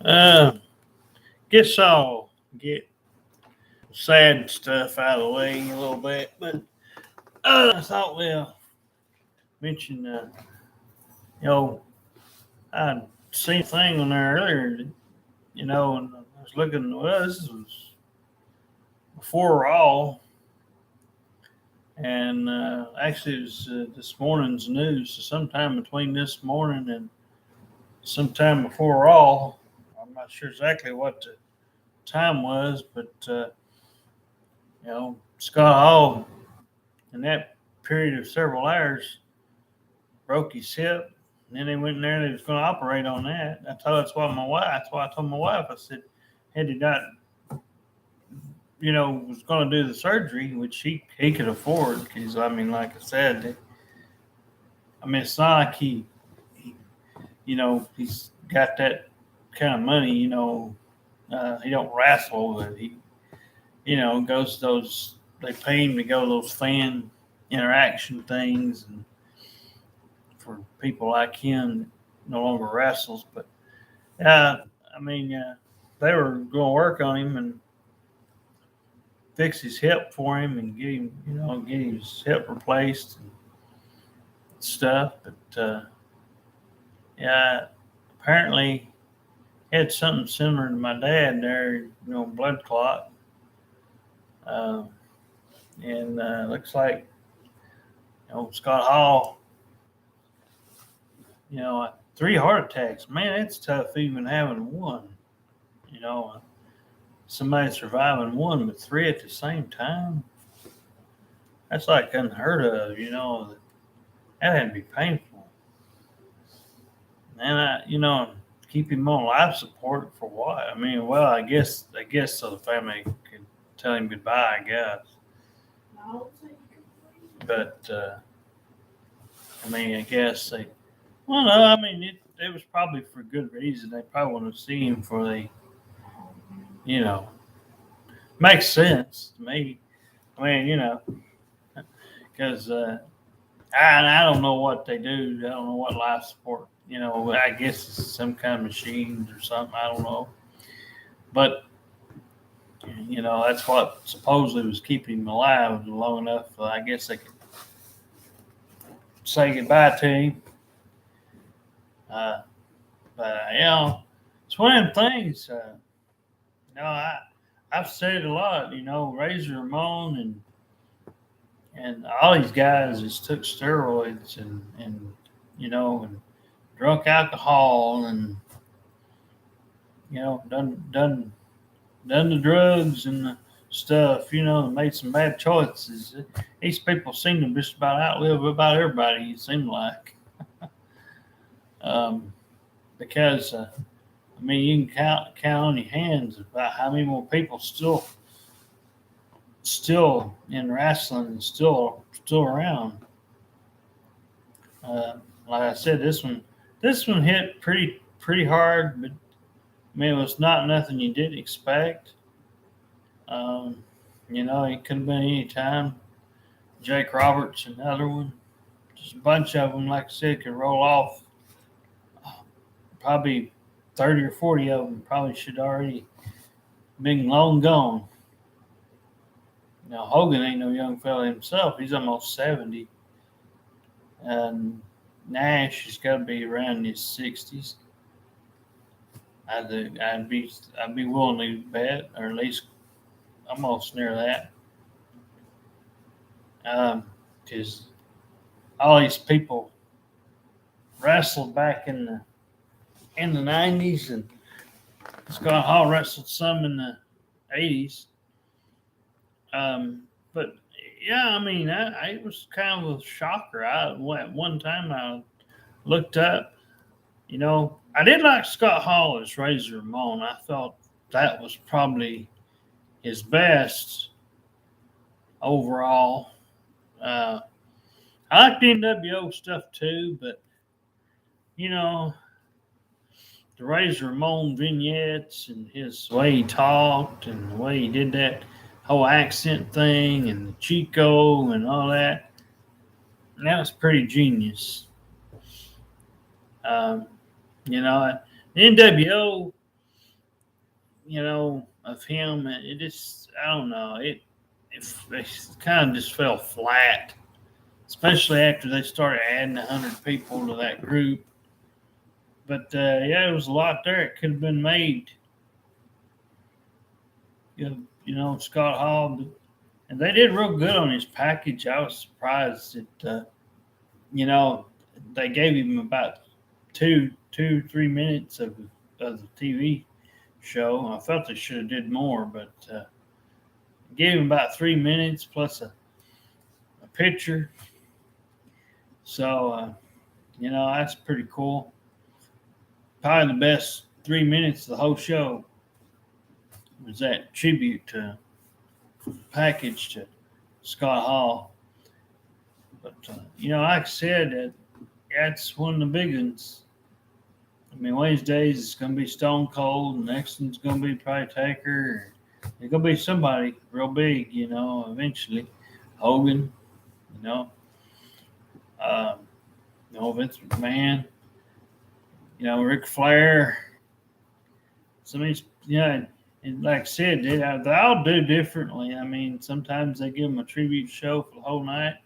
Uh, Guess I'll get sad stuff out of the way a little bit, but I thought we'll mention, you know, I'd seen a thing on there earlier, and I was looking. Well, this was before all, and actually it was this morning's news. So sometime between this morning and sometime before all, I'm not sure exactly what the time was, but Scott Hall in that period of several hours broke his hip. And then they went in there and they was going to operate on that. That's why I told my wife. I said, had he not, was going to do the surgery, which he could afford, because I mean, like I said, I mean, it's not like he's got that kind of money. He don't wrestle with it. He, goes to those. They pay him to go to those fan interaction things, and for people like him, that no longer wrestles. But I mean, they were going to work on him and fix his hip for him and get his hip replaced and stuff. But yeah, apparently he had something similar to my dad there, blood clot. Uh, and looks like Scott Hall, 3 heart attacks. Man, it's tough even having one. You know, somebody surviving one, but 3 at the same time. That's like unheard of. That had to be painful. And keep him on life support for what? I mean, well, I guess so the family could tell him goodbye. I guess, but I mean, I guess they. Well, no, I mean it was probably for good reason. They probably want to see him for the, you know, makes sense to me. I mean, because I don't know what they do. I don't know what life support. I guess it's some kind of machines or something. I don't know, but that's what supposedly was keeping him alive long enough. I guess they could say goodbye to him. Uh, but it's one of them things. I've said it a lot. Razor Ramon and all these guys just took steroids and drunk alcohol and done the drugs and the stuff. And made some bad choices. These people seem to just about outlive about everybody. It seemed like. Because I mean, you can count on your hands about how many more people still in wrestling and still around. Like I said, this one hit pretty hard, but I mean, it was not nothing you didn't expect. It could have been any time. Jake Roberts, another one. Just a bunch of them, like I said, could roll off. Probably 30 or 40 of them probably should already been long gone. Now Hogan ain't no young fella himself; he's almost 70, and Nash has got to be around his 60s. I'd be willing to bet, or at least almost near that, because all these people wrestled back in the 90s, and Scott Hall wrestled some in the 80s. But yeah, I mean, it was kind of a shocker. At one time I looked up, I did like Scott Hall as Razor Ramon. I thought that was probably his best overall. Uh, I like the NWO stuff too, but you know, the Razor Ramon vignettes and his way he talked and the way he did that whole accent thing and the Chico and all that. That was pretty genius. Um, the NWO. of him. It just, I don't know. It kind of just fell flat, especially after they started adding 100 people to that group. But yeah, there was a lot there. It could have been made. Scott Hall, and they did real good on his package. I was surprised that you know they gave him about 3 minutes of the TV show. I felt they should have did more, but gave him about 3 minutes plus a picture. So that's pretty cool. Probably the best 3 minutes of the whole show was that tribute to package to Scott Hall. But like I said, that's one of the big ones. I mean, Wednesdays it's going to be Stone Cold, and next one's going to be probably Taker. It's going to be somebody real big, eventually. Hogan, Vince McMahon, Ric Flair. Some of these, and like I said, they all do differently. I mean, sometimes they give them a tribute show for the whole night.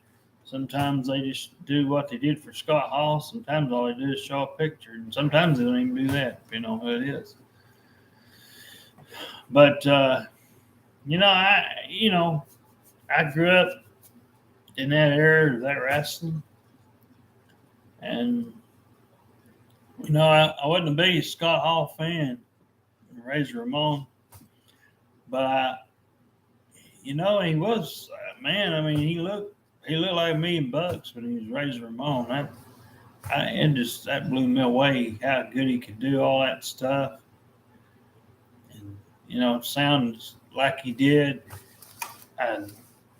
Sometimes they just do what they did for Scott Hall. Sometimes all they do is show a picture, and sometimes they don't even do that, depending on who it is. But I grew up in that era of that wrestling, and I wasn't the biggest Scott Hall fan, Razor Ramon, but he was man. I mean, he looked like $1,000,000 when he was Razor Ramon. That blew me away how good he could do all that stuff, and it sounds like he did. And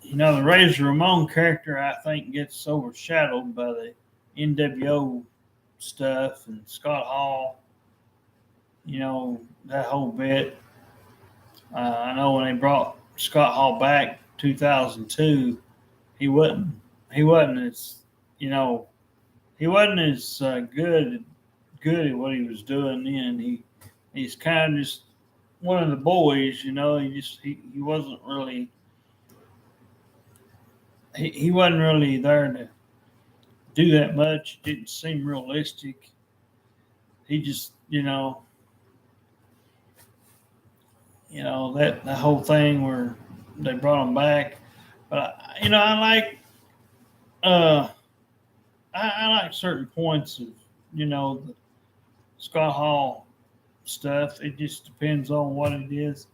the Razor Ramon character, I think, gets overshadowed by the NWO stuff and Scott Hall. That whole bit. I know when they brought Scott Hall back 2002, he wasn't as he wasn't as good at what he was doing then. He's kind of just one of the boys, he wasn't really he wasn't really there to do that much. It didn't seem realistic. He just that whole thing where they brought him back. But I like I like certain points of the Scott Hall stuff. It just depends on what it is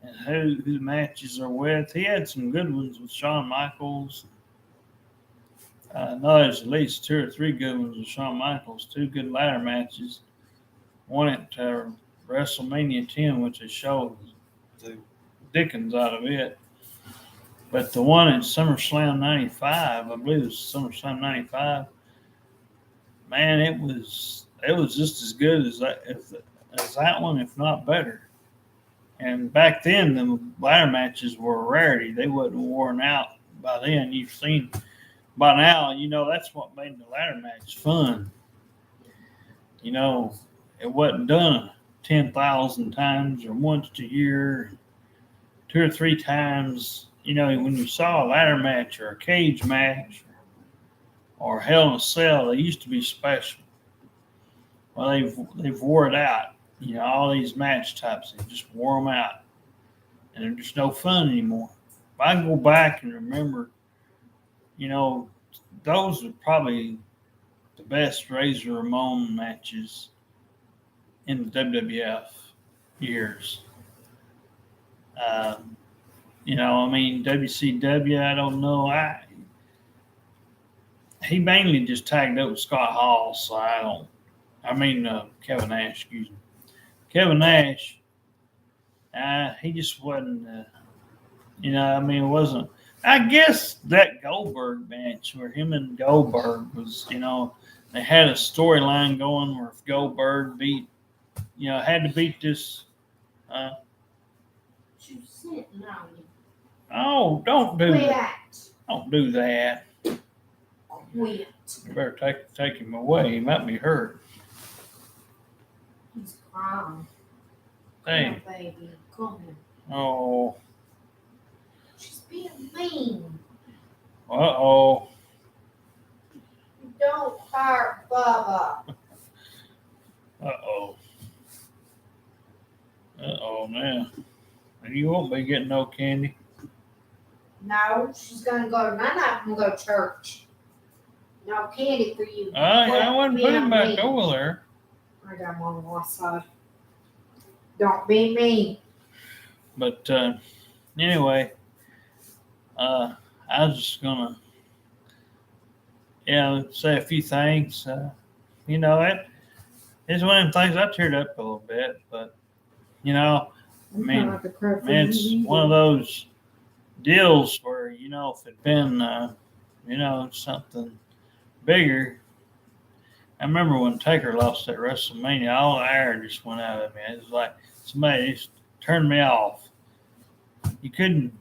and who the matches are with. He had some good ones with Shawn Michaels. I know there's at least 2 or 3 good ones with Shawn Michaels. 2 good ladder matches. One at WrestleMania 10, which is showed the Dickens out of it. But the one in SummerSlam 95, I believe it was SummerSlam 95, man, it was just as good as that one, if not better. And back then, the ladder matches were a rarity. They wasn't worn out by then. You've seen by now, that's what made the ladder match fun. It wasn't done 10,000 times or once a year, 2 or 3 times. When you saw a ladder match or a cage match or Hell in a Cell, they used to be special. Well, they've wore it out. All these match types, they just wore them out, and they're just no fun anymore. If I can go back and remember, those are probably the best Razor Ramon matches in the WWF years. WCW, I don't know. He mainly just tagged up with Scott Hall, so Kevin Nash, excuse me. Kevin Nash, he just wasn't, it wasn't. I guess that Goldberg match where him and Goldberg was, they had a storyline going where if Goldberg had to beat this. Oh, don't do that. Don't do that. Quit. You better take him away. He might be hurt. He's crying. Hey. Come here, baby. Come here. Oh. She's being mean. Uh-oh. Don't hurt Bubba. Uh-oh. Uh-oh, man. You won't be getting no candy. No, she's gonna go. I'm not gonna go to church. No candy for you. I wouldn't put him back mean. over there. I got him on the north side. Don't be mean. But anyway, I was just gonna, say a few things. It's one of them things I teared up a little bit, but I mean, it's one of those deals where if it'd been something bigger. I remember when Taker lost at WrestleMania, all the air just went out of me. It was like somebody just turned me off. You couldn't,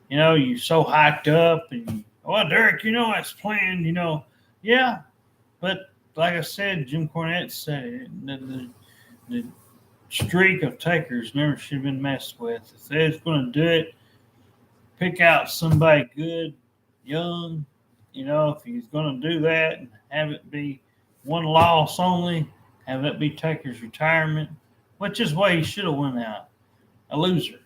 you're so hyped up and Derek, that's planned, yeah. But like I said, Jim Cornette said it, the streak of Takers never should have been messed with. If they was going to do it, pick out somebody good, young, if he's going to do that and have it be one loss only, have it be Taker's retirement, which is why he should have went out, a loser.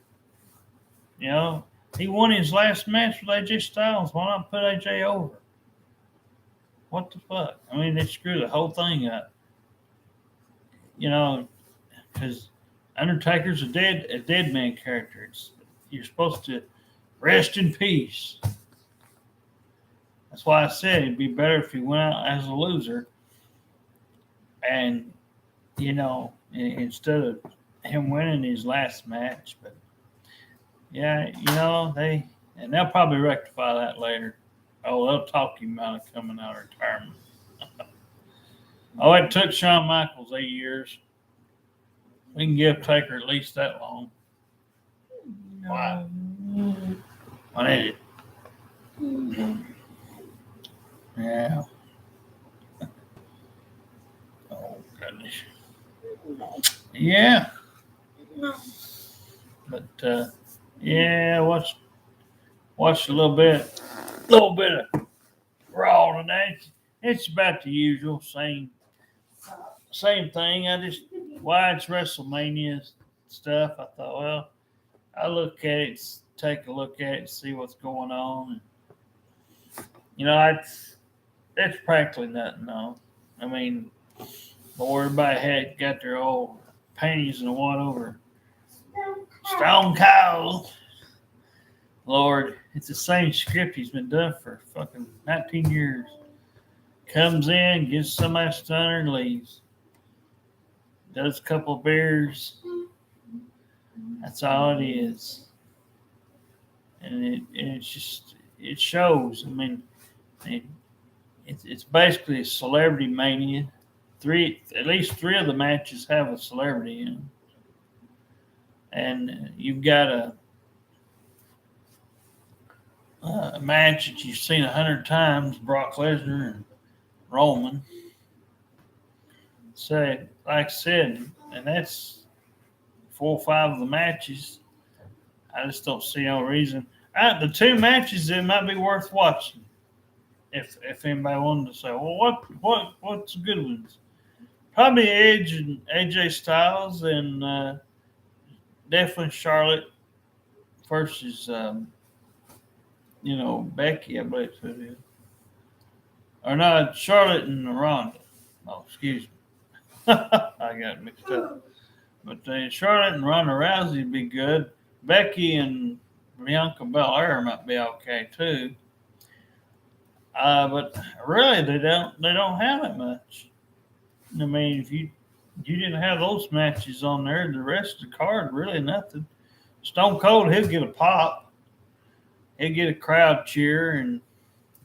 He won his last match with AJ Styles. Why not put AJ over? What the fuck? I mean, they screwed the whole thing up. Because Undertaker's a dead man character. You're supposed to rest in peace. That's why I said it'd be better if he went out as a loser. And, instead of him winning his last match. But, yeah, they'll probably rectify that later. Oh, they'll talk him out of coming out of retirement. It took Shawn Michaels 8 years. We can give Taker at least that long. No. Why? What is it? Yeah. Oh, goodness. Yeah. But, watch a little bit of Raw today. It's about the usual, same thing. Why it's WrestleMania stuff. I thought, well, I look at it, take a look at it, see what's going on. It's practically nothing, though. I mean, everybody got their old panties in the water over Stone Cold. Lord, it's the same script he's been doing for fucking 19 years. Comes in, gets somebody stunner, and leaves. Does a couple of beers. That's all it is. And it shows. I mean, it's basically a celebrity mania. At least three of the matches have a celebrity in them. And you've got a match that you've seen 100 times, Brock Lesnar and Roman. So, like I said, and that's 4 or 5 of the matches. I just don't see no reason. The 2 matches that might be worth watching. If anybody wanted to say, well, what's the good ones? Probably Edge and AJ Styles, and definitely Charlotte versus Becky, I believe it is. Or no, Charlotte and Ronda. Oh, excuse me. I got mixed up. But Charlotte and Ronda Rousey would be good. Becky and Bianca Belair might be okay too. But really, they don't have it much. I mean, if you didn't have those matches on there, the rest of the card really nothing. Stone Cold, he'll get a pop. He'll get a crowd cheer and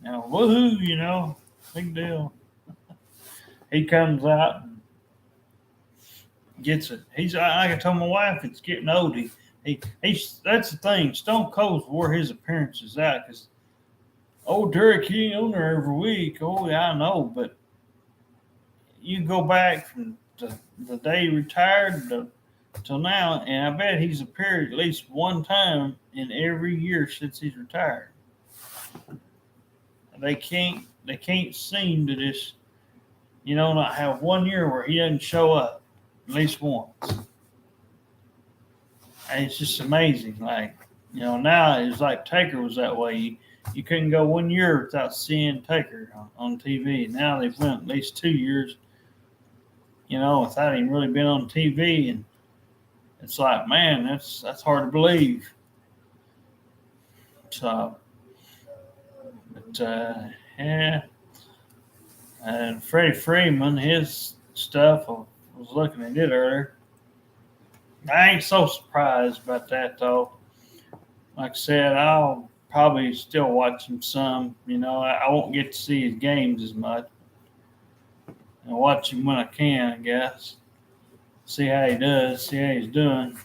woohoo, big deal. He comes out and gets it. He's like I told my wife, it's getting old. He's that's the thing. Stone Cold wore his appearances out because Derek, he ain't on there every week. Oh, yeah, I know, but you go back from the day he retired to till now, and I bet he's appeared at least one time in every year since he's retired. They can't seem to just, not have one year where he doesn't show up at least once. And it's just amazing. Like, now it's like Taker was that way. You couldn't go one year without seeing Taker on TV. Now they've went at least 2 years, without him really being on TV, and it's like, man, that's hard to believe. So, but yeah, and Freddie Freeman, his stuff, I was looking at it earlier. I ain't so surprised about that though. Like I said, I'll probably still watch him some. I won't get to see his games as much. And watch him when I can, I guess. See how he does, see how he's doing.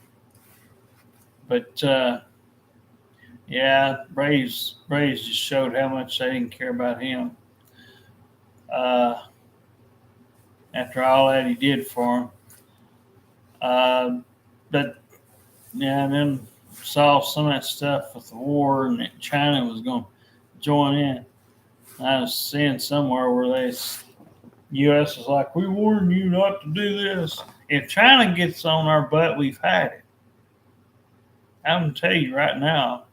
But yeah, Braves just showed how much they didn't care about him. After all that he did for him. But yeah, and then saw some of that stuff with the war and that China was going to join in. I was seeing somewhere where U.S. is like, we warned you not to do this. If China gets on our butt, we've had it. I'm going to tell you right now,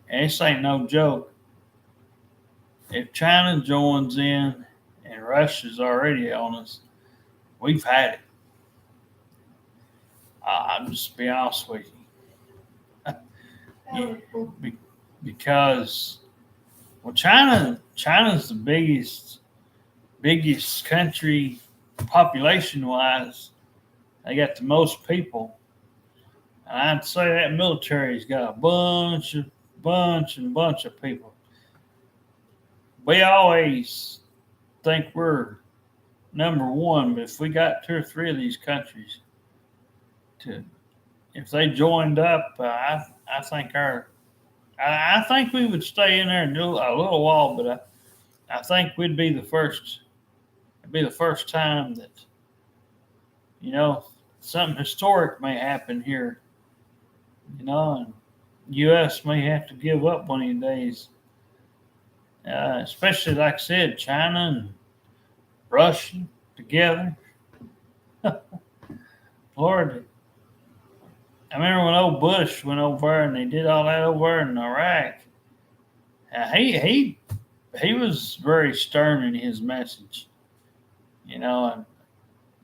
and this ain't no joke. If China joins in and Russia's already on us, we've had it. I'll just be honest with you. Because, well, China's the biggest country population-wise. They got the most people. And I'd say that military's got a bunch of people. We always think we're number one, but if we got 2 or 3 of these countries, if they joined up, I think we would stay in there and do a little while, but I think we'd be the first. It'd be the first time that something historic may happen here. And U.S. may have to give up one of these days. Especially, like I said, China and Russia together. Lord, I remember when old Bush went over there and they did all that over in Iraq. He was very stern in his message, but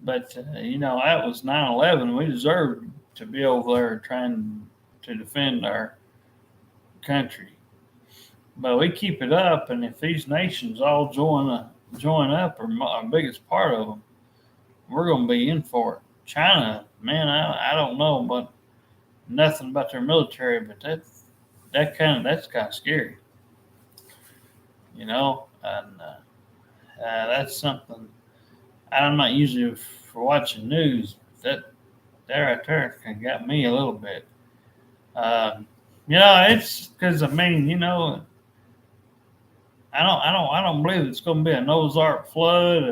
that was 9/11. We deserved to be over there trying to defend our country. But we keep it up, and if these nations all join up, or our biggest part of them, we're going to be in for it. China, man, I don't know, but nothing about their military, but that's kind of scary, and that's something. I'm not usually for watching news, but that right there kind of got me a little bit. It's because I don't believe it's going to be a Noah's Ark flood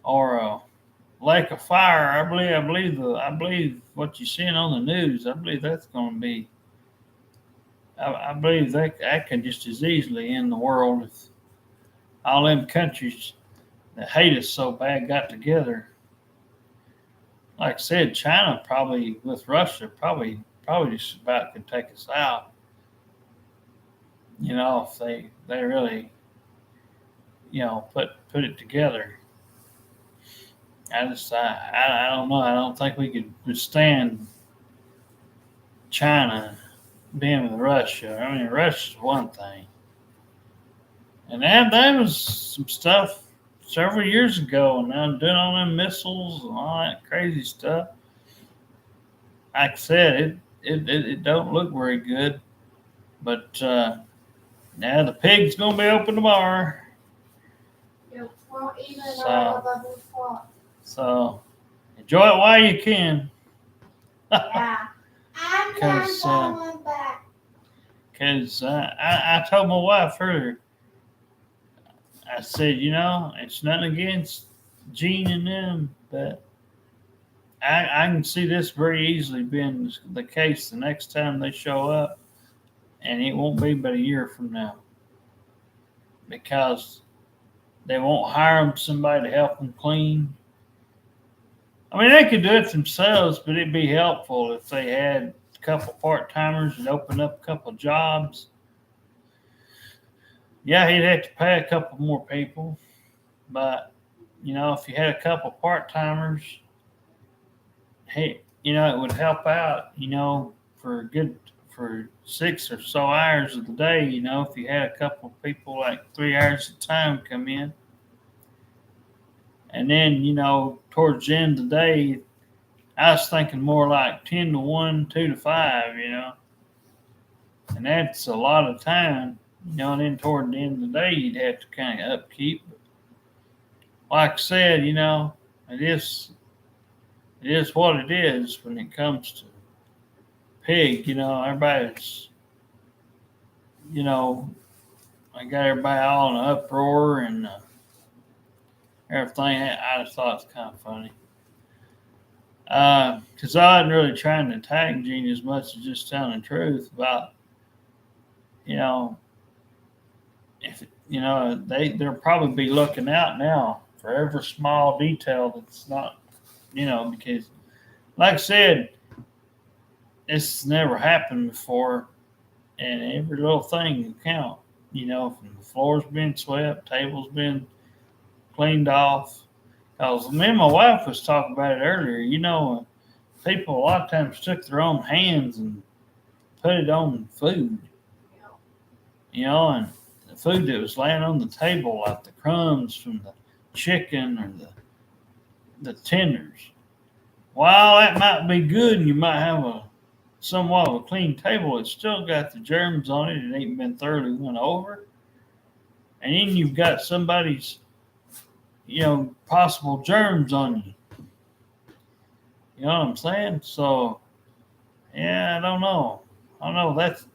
or a lake of fire. I believe what you're seeing on the news. I believe that's going to be. I believe that can just as easily end the world if all them countries that hate us so bad got together. Like I said, China probably with Russia probably just about could take us out. If they really, put it together. I don't know. I don't think we could withstand China being with Russia. I mean, Russia's one thing. And that was some stuff several years ago, and I'm doing all them missiles and all that crazy stuff. Like I said, it don't look very good. But now the pig's going to be open tomorrow. So enjoy it while you can. Yeah. I'm not going back. Because I told my wife earlier, I said, it's nothing against Gene and them, but I can see this very easily being the case the next time they show up, and it won't be but a year from now because they won't hire them somebody to help them clean. I mean, they could do it themselves, but it'd be helpful if they had a couple part timers and open up a couple jobs. Yeah, he'd have to pay a couple more people, but if you had a couple part timers, hey, it would help out, for 6 or so hours of the day, if you had a couple of people like 3 hours at a time come in. And then, towards the end of the day, I was thinking more like 10 to 1, 2 to 5, and that's a lot of time, and then toward the end of the day, you'd have to kind of upkeep. Like I said, it is what it is when it comes to pig. Everybody's, I got everybody all in an uproar and everything. I just thought it's kind of funny. Because I wasn't really trying to attack Gene as much as just telling the truth about, if they'll probably be looking out now for every small detail that's not, because, like I said, it's never happened before, and every little thing will count. From the floors being swept, tables being cleaned off. Because me and my wife was talking about it earlier. People a lot of times took their own hands and put it on food. And the food that was laying on the table, like the crumbs from the chicken or the tenders. While that might be good and you might have a somewhat of a clean table, it's still got the germs on it. It ain't been thoroughly went over. And then you've got somebody's, possible germs on you. You know what I'm saying? So, yeah, I don't know.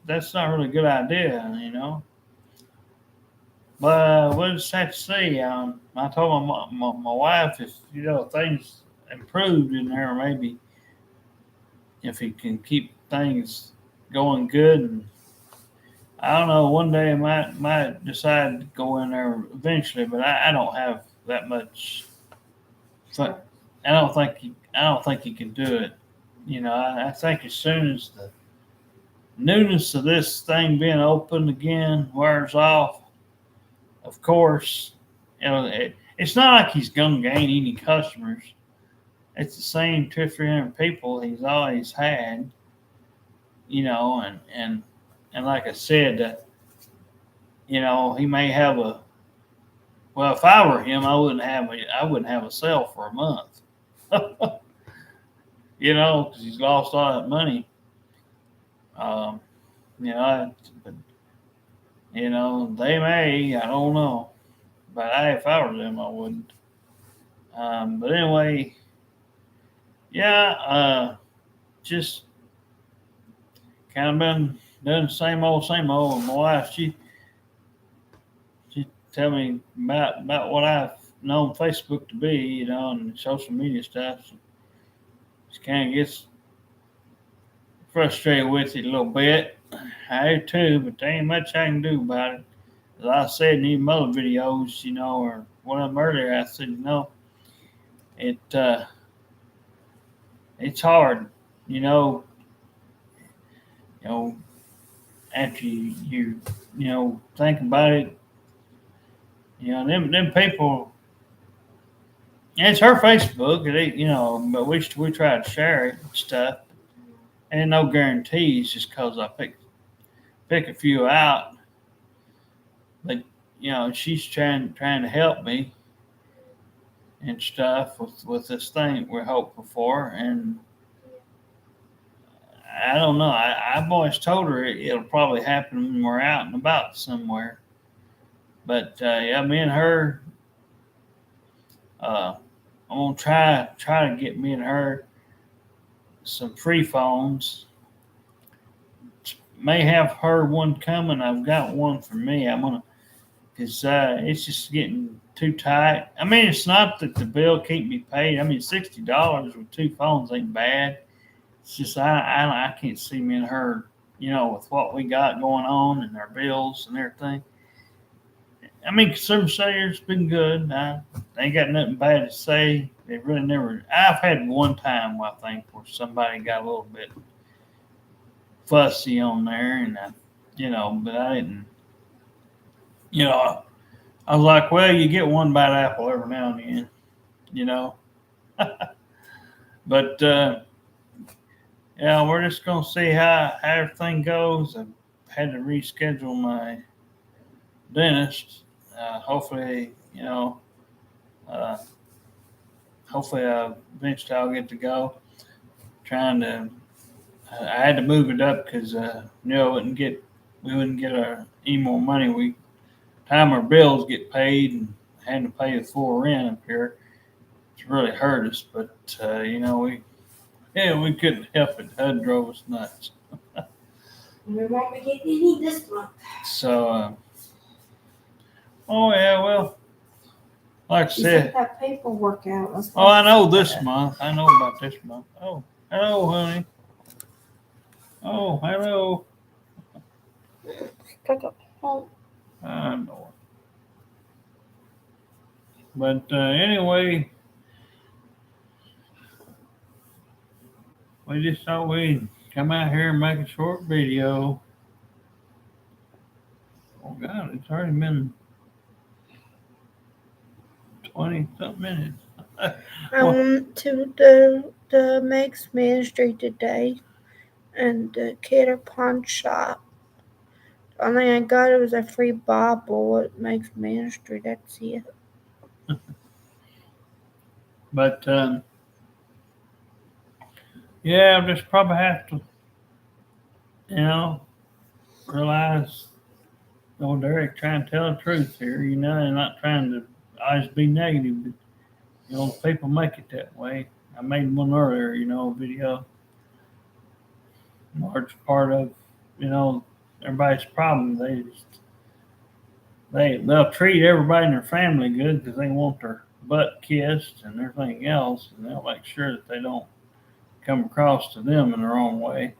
That's not really a good idea. But we'll just have to see. I told my wife if things improved in there, maybe if he can keep things going good, and I don't know. One day I might decide to go in there eventually, but I don't have that much. I don't think he can do it. I think as soon as the newness of this thing being open again wears off, of course, it's not like he's going to gain any customers. It's the same 200-300 people he's always had, and like I said, he may have well, if I were him, I wouldn't have a sale for a month, because he's lost all that money. They may, I don't know, but if I were them, I wouldn't. But anyway, yeah, just kind of been doing the same old. My wife, she tell me about what I've known Facebook to be, and social media stuff. She kind of gets frustrated with it a little bit. I do too, but there ain't much I can do about it. As I said in these other videos, or one of them earlier, I said, it's hard, after you think about it, them people. And it's her Facebook, but we try to share it and stuff. And no guarantees just because I pick a few out. But she's trying to help me and stuff with this thing we're hopeful for. And I don't know. I've always told her it'll probably happen when we're out and about somewhere. But yeah, me and her, I'm gonna try to get me and her some free phones. May have her one coming. I've got one for me. I'm gonna, because it's just getting too tight. I mean, it's not that the bill can't be paid. I mean, $60 with 2 phones ain't bad. It's just I can't see me and her, with what we got going on and our bills and everything. I mean, consumer Sayers been good. I ain't got nothing bad to say. They really never. I've had one time, I think, where somebody got a little bit fussy on there, and but I didn't. I was like, well, you get one bad apple every now and then, you know. But yeah, we're just gonna see how everything goes. I had to reschedule my dentist. Hopefully, uh, hopefully, eventually I'll get to go. Trying to, I had to move it up because we wouldn't get any more money. Time our bills get paid and had to pay the full rent up here. It's really hurt us, but we couldn't help it. HUD drove us nuts. We won't be getting any this month. So, oh yeah, well, like I You said, sent that paperwork out. I know this month. I know about this month. Oh, hello, honey. Oh, hello. I know. But anyway, we just thought we'd come out here and make a short video. Oh God, it's already been 20-something minutes. I went to the Meg's Ministry today and the Cater Pawn Shop. The only thing I got was a free Bible at Meg's Ministry. That's it. But yeah, I just probably have to, realize old Derek trying to tell the truth here, and not trying to always be negative, but people make it that way. I made one earlier, a video. Large part of, everybody's problem. They'll treat everybody in their family good because they want their butt kissed and everything else, and they'll make sure that they don't come across to them in the wrong way.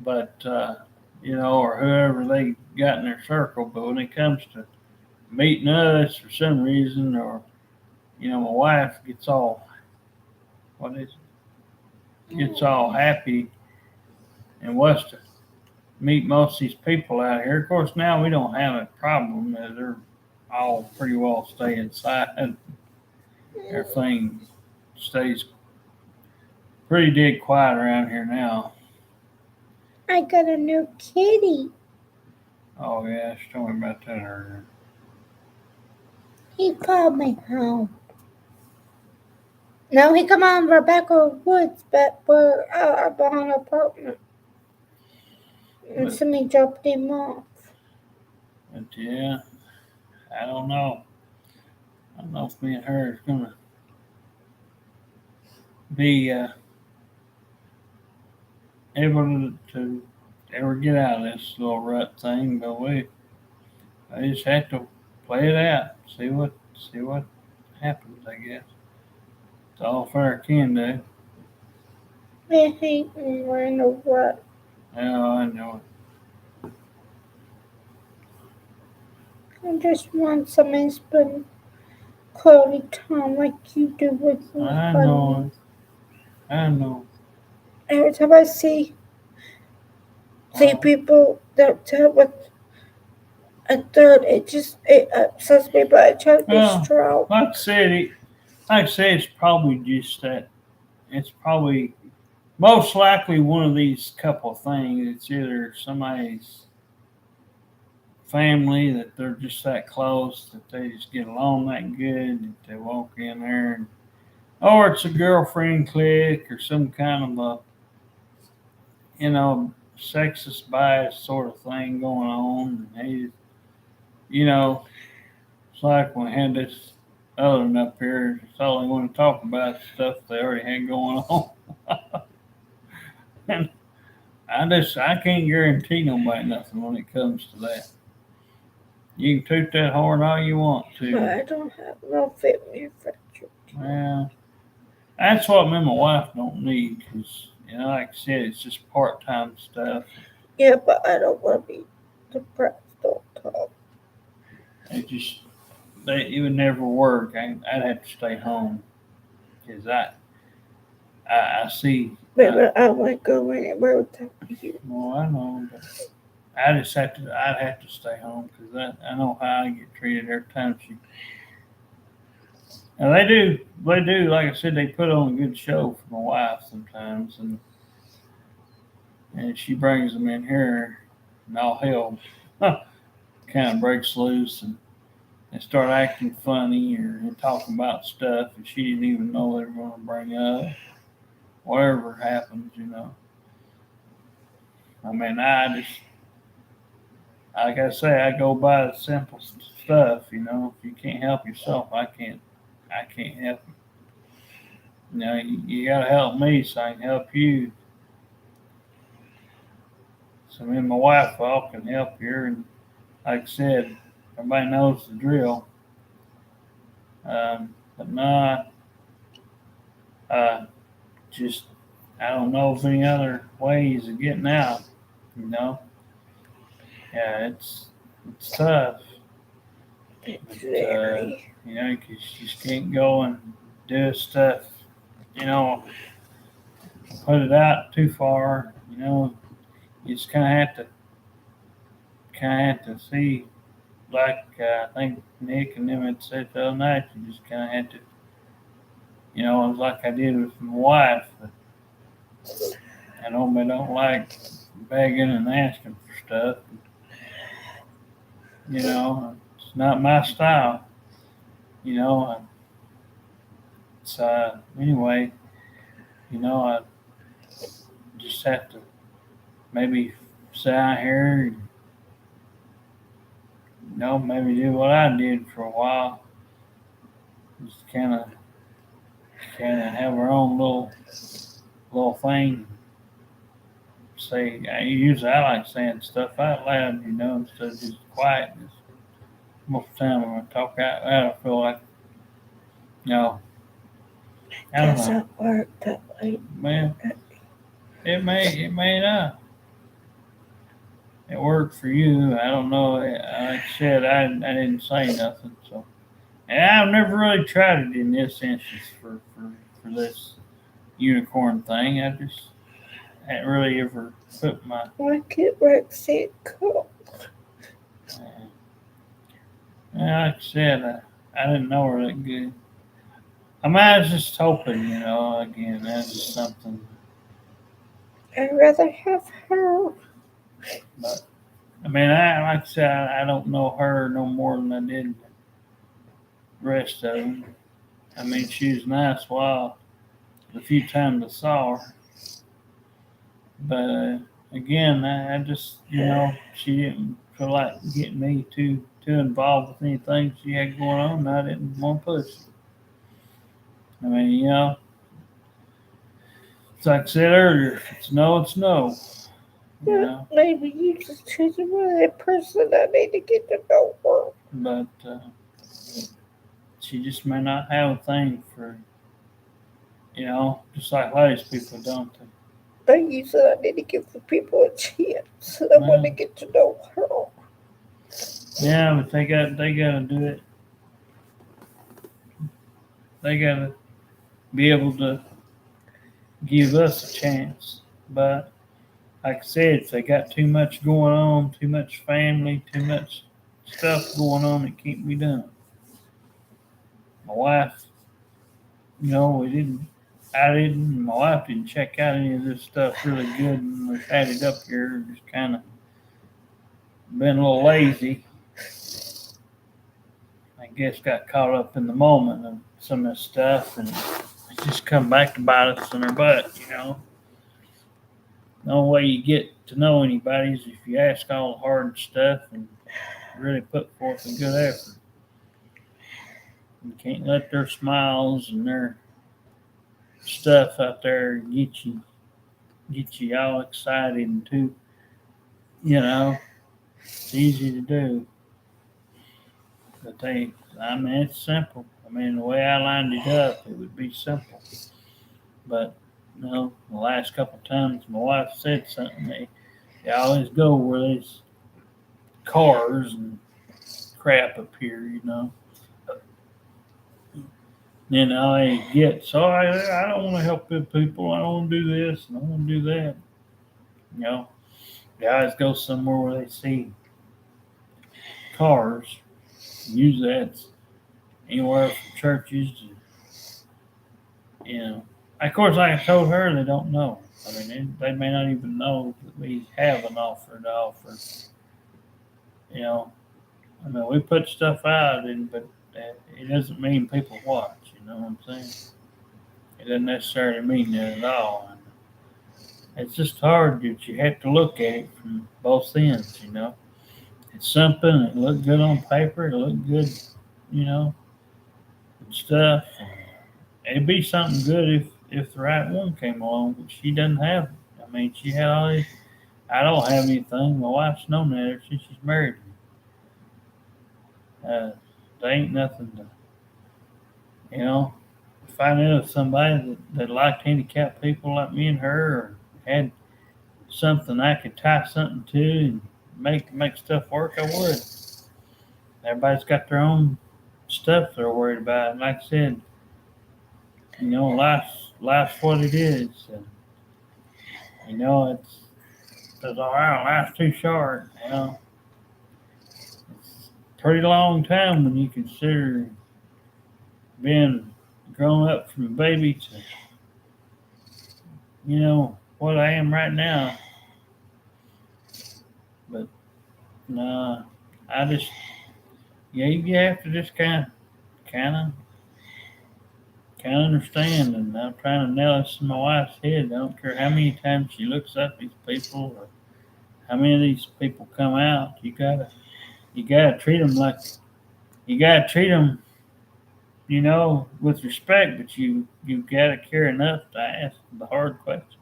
But or whoever they got in their circle. But when it comes to meeting us for some reason, or my wife gets all all happy and wants to meet most of these people out here. Of course, now we don't have a problem as they're all pretty well stay inside. Everything stays pretty dead quiet around here now. I got a new kitty. Oh yeah, she told me about that earlier. He followed me home. No, he come on Rebecca Woods, but we're out our behind apartment. And somebody dropped him off. But yeah, I don't know. I don't know if me and her is gonna be able to ever get out of this little rut thing, but I just have to play it out, see what happens, I guess. It's all fair can do. I hate when we're in a rut. Yeah, I know it. I just want somebody to spend quality time like you do with me. I know it. I know. Every time I see people that deal with a third, it upsets me, but I try to be strong. Like I say, it's probably just that. It's probably most likely one of these couple of things. It's either somebody's family that they're just that close that they just get along that good that they walk in there, or it's a girlfriend clique or some kind of a sexist bias sort of thing going on. And it's like when I had this other one up here, it's all they want to talk about stuff they already had going on. And I can't guarantee nobody nothing when it comes to that. You can toot that horn all you want But to. I don't have no family friendship. Well, that's what me and my wife don't need, because, like I said, it's just part-time stuff. Yeah, but I don't want to be depressed all the time. It would never work. I'd have to stay home, because I see. But I wouldn't go anywhere without you. Well, I know, but I'd have to stay home, because I know how I get treated every time she. And they do, like I said, they put on a good show for my wife sometimes, and she brings them in here, and all hell kind of breaks loose, and they start acting funny or talking about stuff that she didn't even know they were going to bring up. Whatever happens. I mean, like I say, I go by the simple stuff. If you can't help yourself, I can't help you. You got to help me so I can help you. So me and my wife all can help here, and like I said, everybody knows the drill. But no, just I don't know of any other ways of getting out. Yeah, it's tough. It's But, very. because you just can't go and do stuff. Put it out too far. You just kind of have to see. Like I think Nick and them had said the other night, you just kind of had to. It was like I did with my wife. I normally don't like begging and asking for stuff. It's not my style. So anyway, I just have to maybe sit out here and maybe do what I did for a while. Just kind of have our own little thing. Say, I like saying stuff out loud, instead of just quietness. Most of the time when I talk out loud, I feel like, I don't know. Doesn't work that way. Man, it may not. It worked for you. I don't know. Like I said, I didn't say nothing. So, and I've never really tried it in this instance for this unicorn thing. I just hadn't really ever put my. Why can't Roxanne come? Like I said, I didn't know her that good. I was just hoping, again, that's just something. I'd rather have her. But like I said, I don't know her no more than I did the rest of them. She was nice while the few times I saw her. But again, I just, she didn't feel like getting me too involved with anything she had going on. And I didn't want to push. It's like I said earlier, if it's no, it's no. Maybe you just choose the right person. I need to get to know her. But she just may not have a thing for, just like ladies people don't. Like you said, I need to give the people a chance. I want to get to know her. Yeah, but they gotta do it. They gotta be able to give us a chance. But like I said, if they got too much going on, too much family, too much stuff going on, it can't be done. My wife, my wife didn't check out any of this stuff really good, and we've had it up here, just kind of been a little lazy. I guess got caught up in the moment of some of this stuff, and it's just come back to bite us in our butt, The only way you get to know anybody is if you ask all the hard stuff and really put forth a good effort. You can't let their smiles and their stuff out there get you all excited and too, it's easy to do. But it's simple. I mean, the way I lined it up, it would be simple. But, the last couple of times my wife said something, they always go where there's cars and crap up here. Then I get, so I don't want to help good people. I don't want to do this and I want to do that. Guys go somewhere where they see cars. Usually that's anywhere from churches to. Of course, like I told her, they don't know. I mean, they may not even know that we have an offer to offer. I mean, we put stuff out, but it doesn't mean people watch. You know what I'm saying? It doesn't necessarily mean that at all. And it's just hard that you have to look at it from both ends. It's something. It looked good on paper. It looked good, and stuff. It'd be something good if the right one came along, but she doesn't have it. I mean, she had all these. I don't have anything. My wife's known that ever since she's married me. There ain't nothing to, if I knew of somebody that liked handicapped people like me and her, or had something I could tie something to and make stuff work, I would. Everybody's got their own stuff they're worried about. And like I said, life's what it is. And, it's all right. Life's too short. It's a pretty long time when you consider being grown up from a baby to, what I am right now. But no, I just, you have to just kind of understand. And I'm trying to nail this in my wife's head. I don't care how many times she looks up these people or how many of these people come out. You gotta treat them with respect, but you gotta care enough to ask the hard questions.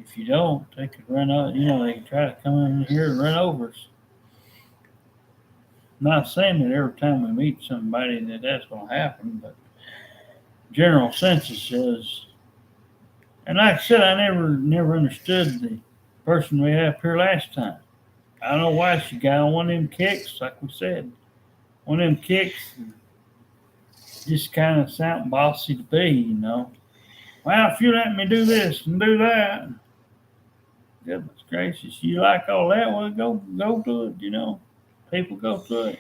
If you don't, they could run out. They can try to come in here and run over us. Not saying that every time we meet somebody that's going to happen, but general census says. And like I said, I never understood the person we had up here last time. I don't know why she got on one of them kicks, like we said. One of them kicks, just kind of sound bossy to be, Well, if you let me do this and do that, goodness gracious, you like all that? Well, go do it, People go through it.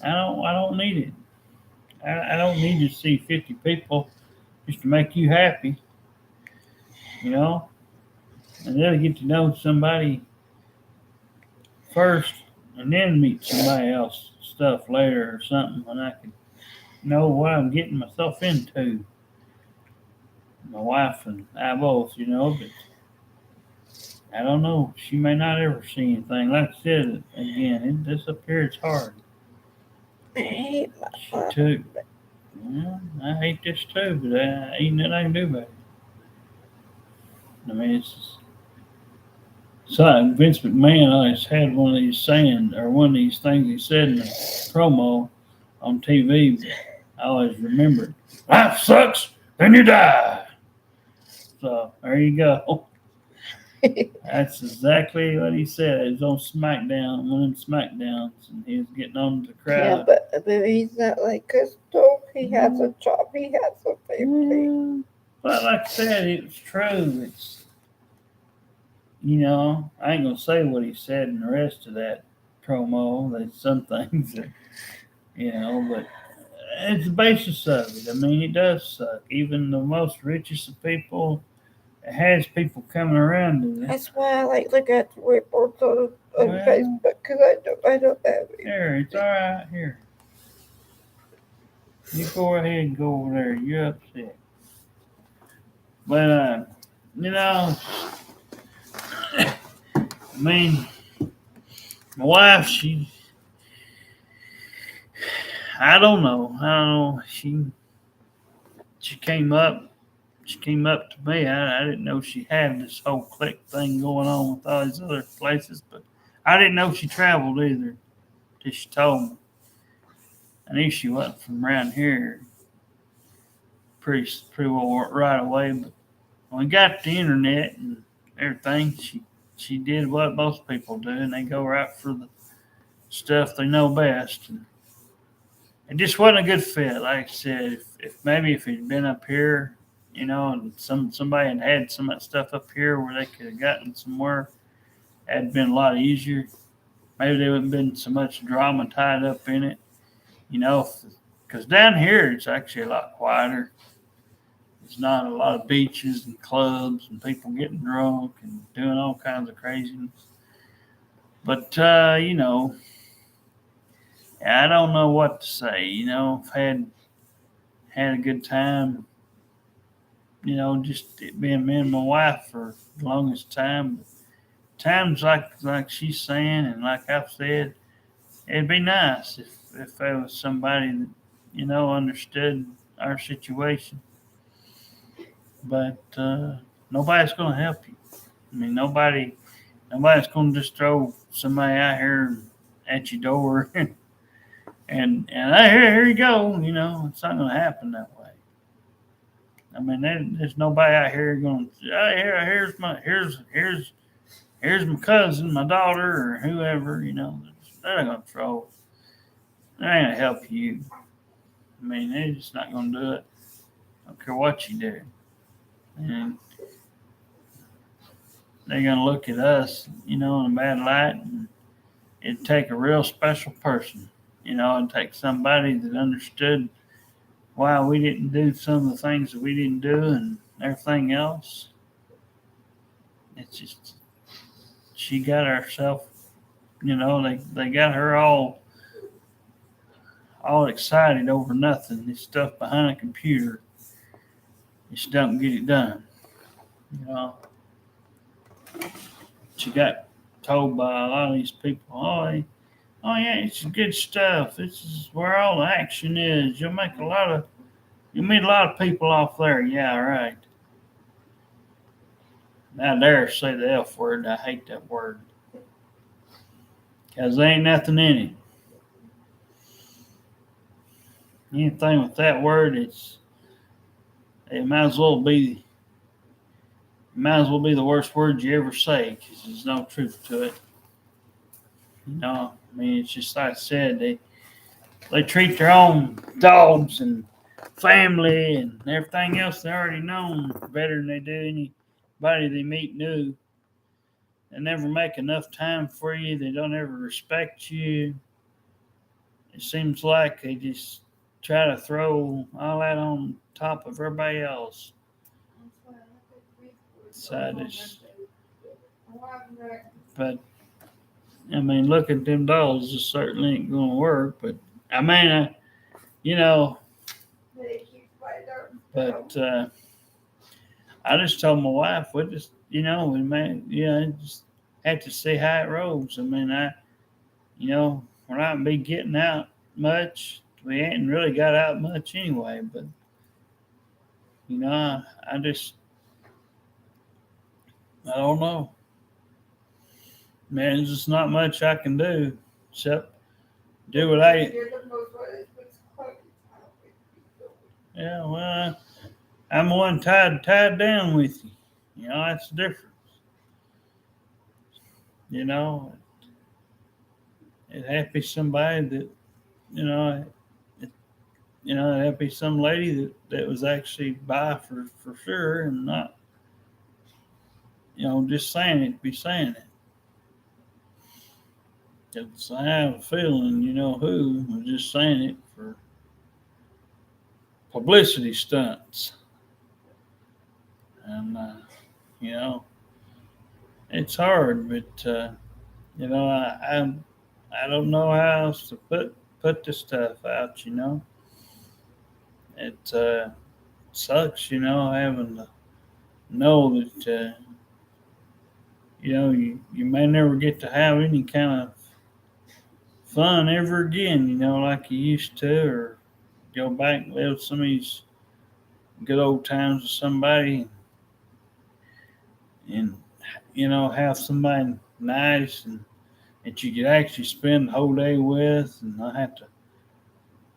I don't need it. I don't need to see 50 people just to make you happy, And then get to know somebody first, and then meet somebody else stuff later or something when I can know what I'm getting myself into. My wife and I both, but I don't know. She may not ever see anything. Like I said, again, this up here is hard. I hate my She took. Well, I hate this too, but ain't nothing I can do about it. I mean, it's so Vince McMahon always had one of these sayings, or one of these things he said in the promo on TV. I always remember it. Life sucks, then you die. So there you go. That's exactly what he said. He was on SmackDown, one of them SmackDowns, and he was getting on to the crowd. Yeah, but he's not like Crystal. He has a job. He has a family. But like I said, it was true. It's, I ain't gonna say what he said in the rest of that promo. There's some things that, but it's the basis of it. I mean, it does suck. Even the most richest of people, it has people coming around to it. That's why I look at the reports on Facebook, because I don't have it. Here, it's all right. Here. You go ahead and go over there. You're upset. But, I mean, my wife, I don't know. She came up to me. I didn't know she had this whole click thing going on with all these other places, but I didn't know she traveled either till she told me. I knew she wasn't from around here pretty well right away, but when we got the internet and everything, she did what most people do, and they go right for the stuff they know best. And it just wasn't a good fit. Like I said, if he'd been up here, and somebody had some of that stuff up here where they could have gotten somewhere, it'd been a lot easier. Maybe there wouldn't been so much drama tied up in it, because down here it's actually a lot quieter. There's not a lot of beaches and clubs and people getting drunk and doing all kinds of craziness. But I don't know what to say. I've had a good time. Just it being me and my wife for the longest time. But times like she's saying and like I've said, it'd be nice if there was somebody that understood our situation. But nobody's going to help you. I mean, nobody's going to just throw somebody out here at your door and here you go. It's not going to happen that way. I mean, there's nobody out here going. Here's my cousin, my daughter, or whoever. They're not going to throw. They're not going to help you. I mean, they're just not going to do it. I don't care what you do. And they're going to look at us, in a bad light. And it'd take a real special person. It'd take somebody that understood why we didn't do some of the things that we didn't do and everything else. It's just, she got herself, they got her all excited over nothing. This stuff behind a computer. She doesn't get it done. She got told by a lot of these people, oh yeah, it's good stuff. This is where all the action is. You'll meet a lot of people off there. Yeah, right. Now dare say the F word. I hate that word. Because there ain't nothing in it. Anything with that word, it might as well be the worst word you ever say, because there's no truth to it. I mean, it's just like I said, they treat their own dogs and family and everything else they already know better than they do anybody they meet new. They never make enough time for you. They don't ever respect you. It seems like they just try to throw all that on top of everybody else. But I mean, look at them dolls. It certainly ain't gonna work. But I mean, But I just told my wife, we just, we just have to see how it rolls. I mean, we're not be getting out much. We ain't really got out much anyway. But I don't know. Man, there's just not much I can do except do what Yeah, well, I'm the one tied down with you. That's the difference. It'd have to be somebody that, it'd have to be some lady that was actually by for sure and not, just saying it to be saying it. Because I have a feeling, who was just saying it for publicity stunts. And, it's hard, but, I don't know how else to put this stuff out, It sucks, having to know that, you may never get to have any kind of fun ever again, like you used to, or go back and live some of these good old times with somebody and have somebody nice and that you could actually spend the whole day with and not have to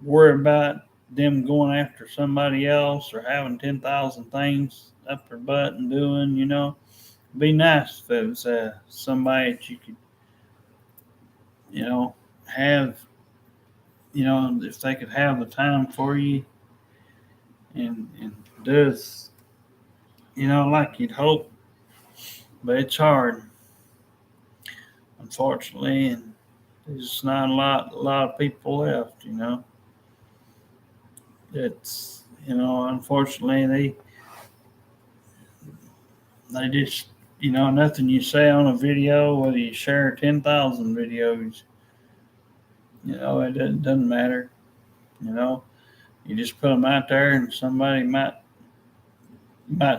worry about them going after somebody else or having 10,000 things up their butt and doing, It'd be nice if it was somebody that you could, have, if they could have the time for you and does, like you'd hope. But it's hard, unfortunately, and there's just not a lot of people left, It's, unfortunately, they just, nothing you say on a video, whether you share 10,000 videos, it doesn't matter. You just put them out there, and somebody might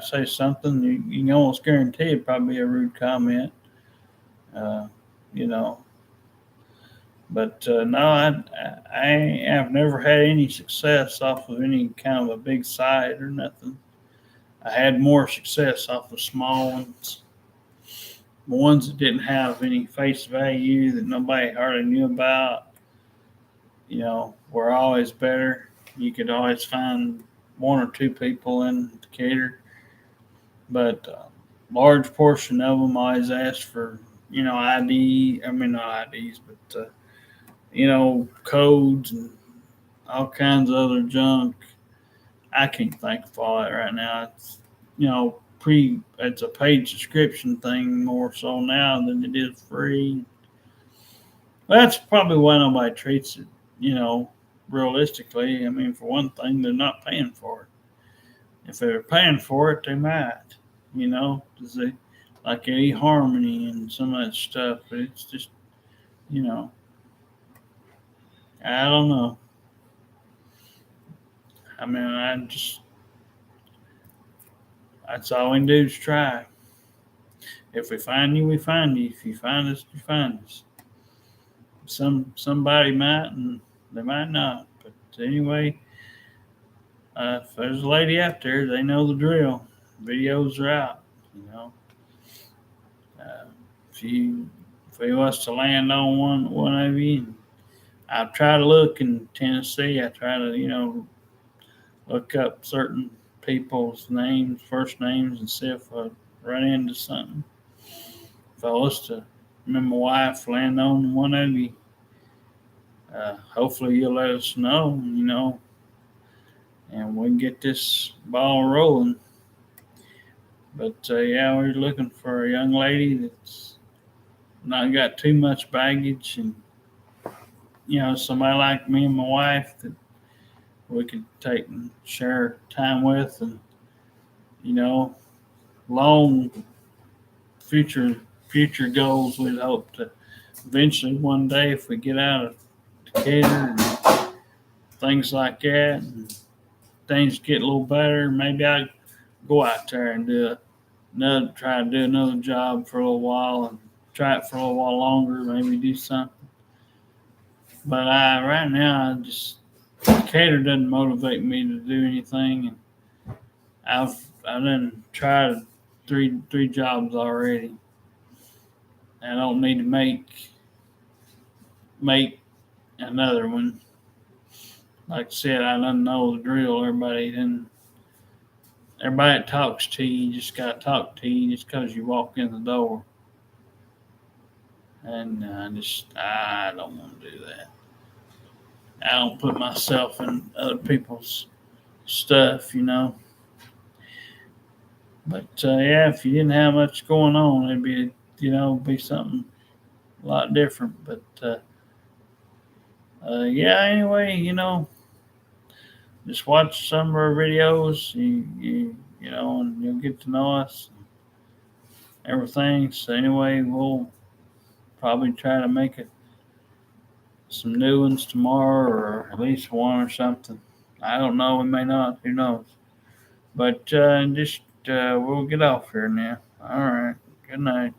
say something. You can almost guarantee it probably a rude comment. You know, but no, I've never had any success off of any kind of a big site or nothing. I had more success off of small ones, the ones that didn't have any face value that nobody hardly knew about. Were always better. You could always find one or two people in Decatur, but large portion of them always asked for ID. I mean, not IDs, but codes and all kinds of other junk. I can't think of all that right now. It's it's a paid subscription thing more so now than it is free. That's probably why nobody treats it, realistically. I mean, for one thing, they're not paying for it. If they were paying for it, they might, because they like eHarmony and some of that stuff. But it's just, I don't know. I mean, that's all we can do is try. If we find you, we find you. If you find us, you find us. Somebody might, and they might not. But anyway, if there's a lady out there, they know the drill. Videos are out. If you was to land on one of you, I try to look in Tennessee. I try to look up certain people's names, first names, and see if I run into something. If I was to remember my wife land on one of you, hopefully you'll let us know, and we can get this ball rolling. But yeah, we're looking for a young lady that's not got too much baggage, and somebody like me and my wife that we could take and share time with, and long future goals. We'd hope to eventually one day, if we get out of Decatur and things like that, and things get a little better, maybe I go out there and try to do another job for a little while and try it for a little while longer, maybe do something. But right now, Decatur doesn't motivate me to do anything, and I've done tried three jobs already. I don't need to make another one. Like I said, I don't know the drill. Everybody that talks to you just got to talk to you just because you walk in the door. And I don't want to do that. I don't put myself in other people's stuff, But yeah, if you didn't have much going on, it'd be something a lot different. But yeah, anyway, just watch some of our videos, and you'll get to know us and everything. So anyway, we'll probably try to make some new ones tomorrow, or at least one or something. I don't know. We may not. Who knows? But we'll get off here now. All right. Good night.